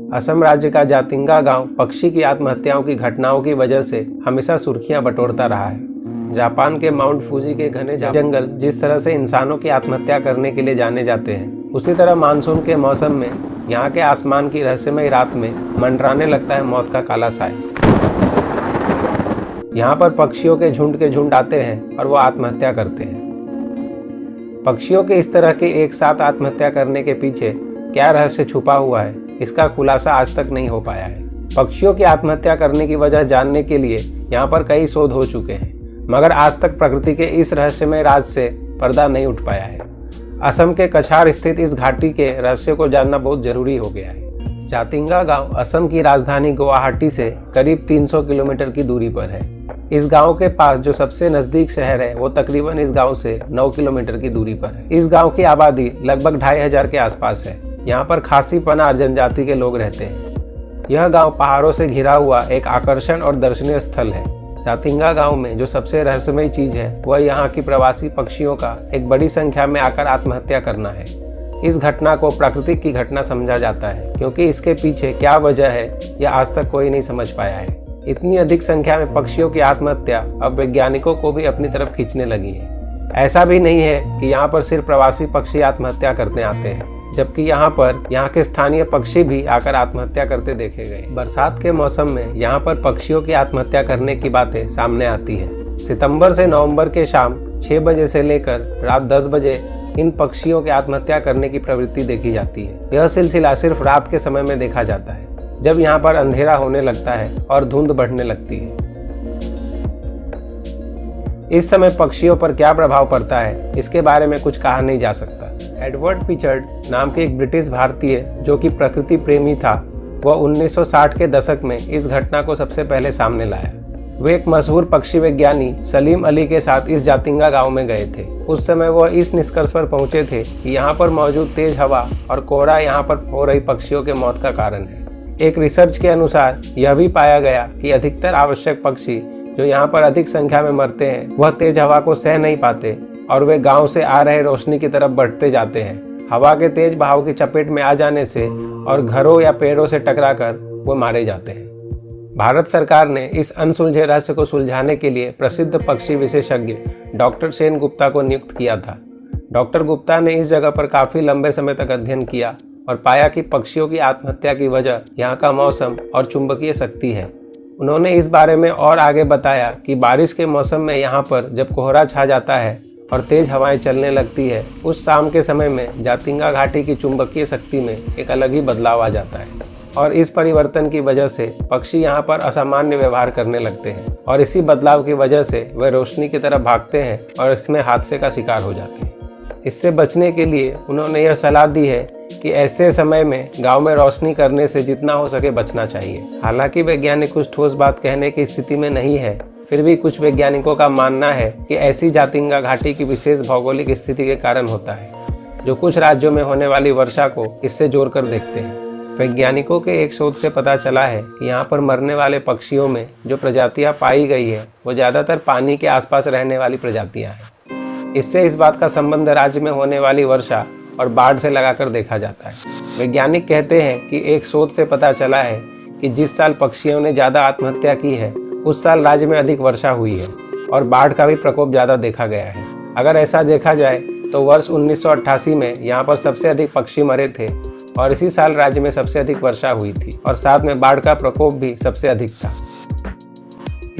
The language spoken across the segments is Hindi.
असम राज्य का जातिंगा गांव पक्षी की आत्महत्याओं की घटनाओं की वजह से हमेशा सुर्खियां बटोरता रहा है। जापान के माउंट फूजी के घने जंगल जिस तरह से इंसानों की आत्महत्या करने के लिए जाने जाते हैं, उसी तरह मानसून के मौसम में यहाँ के आसमान की रहस्यमय रात में मंडराने लगता है मौत का काला साया। यहाँ पर पक्षियों के झुंड आते हैं और वो आत्महत्या करते हैं। पक्षियों के इस तरह के एक साथ आत्महत्या करने के पीछे क्या रहस्य छुपा हुआ है, इसका खुलासा आज तक नहीं हो पाया है। पक्षियों की आत्महत्या करने की वजह जानने के लिए यहाँ पर कई शोध हो चुके हैं, मगर आज तक प्रकृति के इस रहस्यमय राज से पर्दा नहीं उठ पाया है। असम के कछार स्थित इस घाटी के रहस्य को जानना बहुत जरूरी हो गया है। जातिंगा गांव असम की राजधानी गुवाहाटी से करीब 300 किलोमीटर की दूरी पर है। इस गांव के पास जो सबसे नजदीक शहर है वो तकरीबन इस गांव से 9 किलोमीटर की दूरी पर है। इस गांव की आबादी लगभग 2500 के आसपास है। यहाँ पर खासी पनार जनजाति के लोग रहते हैं। यह गांव पहाड़ों से घिरा हुआ एक आकर्षण और दर्शनीय स्थल है। जातिंगा गांव में जो सबसे रहस्यमय चीज है वह यहाँ की प्रवासी पक्षियों का एक बड़ी संख्या में आकर आत्महत्या करना है। इस घटना को प्राकृतिक की घटना समझा जाता है, क्योंकि इसके पीछे क्या वजह है यह आज तक कोई नहीं समझ पाया है। इतनी अधिक संख्या में पक्षियों की आत्महत्या अब वैज्ञानिकों को भी अपनी तरफ खींचने लगी है। ऐसा भी नहीं है कि यहाँ पर सिर्फ प्रवासी पक्षी आत्महत्या करते आते हैं, जबकि यहाँ के स्थानीय पक्षी भी आकर आत्महत्या करते देखे गए। बरसात के मौसम में यहाँ पर पक्षियों की आत्महत्या करने की बातें सामने आती है। सितंबर से नवंबर के शाम 6 बजे से लेकर रात 10 बजे इन पक्षियों की आत्महत्या करने की प्रवृत्ति देखी जाती है। यह सिलसिला सिर्फ रात के समय में देखा जाता है, जब यहाँ पर अंधेरा होने लगता है और धुंध बढ़ने लगती है। इस समय पक्षियों पर क्या प्रभाव पड़ता है, इसके बारे में कुछ कहा नहीं जा सकता। एडवर्ड पिचर्ड नाम के एक ब्रिटिश भारतीय जो कि प्रकृति प्रेमी था, वह 1960 के दशक में इस घटना को सबसे पहले सामने लाया। वे एक मशहूर पक्षी वैज्ञानी सलीम अली के साथ इस जातिंगा गांव में गए थे। उस समय वह इस निष्कर्ष पर पहुंचे थे कि यहाँ पर मौजूद तेज हवा और कोहरा यहाँ पर हो रही पक्षियों के मौत का कारण है। एक रिसर्च के अनुसार यह भी पाया गया कि अधिकतर आवश्यक पक्षी जो यहाँ पर अधिक संख्या में मरते हैं वह तेज हवा को सह नहीं पाते और वे गांव से आ रहे रोशनी की तरफ बढ़ते जाते हैं। हवा के तेज बहाव की चपेट में आ जाने से और घरों या पेड़ों से टकराकर वो मारे जाते हैं। भारत सरकार ने इस अनसुलझे रहस्य को सुलझाने के लिए प्रसिद्ध पक्षी विशेषज्ञ डॉक्टर सेन गुप्ता को नियुक्त किया था। डॉक्टर गुप्ता ने इस जगह पर काफी लंबे समय तक अध्ययन किया और पाया कि पक्षियों की आत्महत्या की वजह यहाँ का मौसम और चुंबकीय शक्ति है। उन्होंने इस बारे में और आगे बताया कि बारिश के मौसम में यहाँ पर जब कोहरा छा जाता है और तेज हवाएं चलने लगती है, उस शाम के समय में जातिंगा घाटी की चुंबकीय शक्ति में एक अलग ही बदलाव आ जाता है और इस परिवर्तन की वजह से पक्षी यहाँ पर असामान्य व्यवहार करने लगते हैं और इसी बदलाव की वजह से वे रोशनी की तरफ भागते हैं और इसमें हादसे का शिकार हो जाते हैं। इससे बचने के लिए उन्होंने यह सलाह दी है कि ऐसे समय में गांव में रोशनी करने से जितना हो सके बचना चाहिए। हालांकि वैज्ञानिक कुछ ठोस बात कहने की स्थिति में नहीं है, फिर भी कुछ वैज्ञानिकों का मानना है कि ऐसी जातिंगा घाटी की विशेष भौगोलिक स्थिति के कारण होता है, जो कुछ राज्यों में होने वाली वर्षा को इससे जोड़कर देखते हैं। वैज्ञानिकों के एक शोध से पता चला है कि यहाँ पर मरने वाले पक्षियों में जो प्रजातियाँ पाई गई है वो ज़्यादातर पानी के आसपास रहने वाली प्रजातियाँ हैं। इससे इस बात का संबंध राज्य में होने वाली वर्षा और बाढ़ से लगाकर देखा जाता है। वैज्ञानिक कहते हैं कि एक शोध से पता चला है कि जिस साल पक्षियों ने ज़्यादा आत्महत्या की है उस साल राज्य में अधिक वर्षा हुई है और बाढ़ का भी प्रकोप ज़्यादा देखा गया है। अगर ऐसा देखा जाए तो वर्ष 1988 में यहाँ पर सबसे अधिक पक्षी मरे थे और इसी साल राज्य में सबसे अधिक वर्षा हुई थी और साथ में बाढ़ का प्रकोप भी सबसे अधिक था।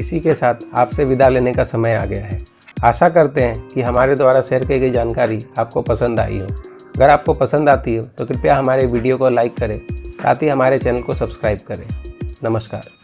इसी के साथ आपसे विदा लेने का समय आ गया है। आशा करते हैं कि हमारे द्वारा शेयर की गई जानकारी आपको पसंद आई हो। अगर आपको पसंद आती हो तो कृपया हमारे वीडियो को लाइक करें, साथ ही हमारे चैनल को सब्सक्राइब करें। नमस्कार।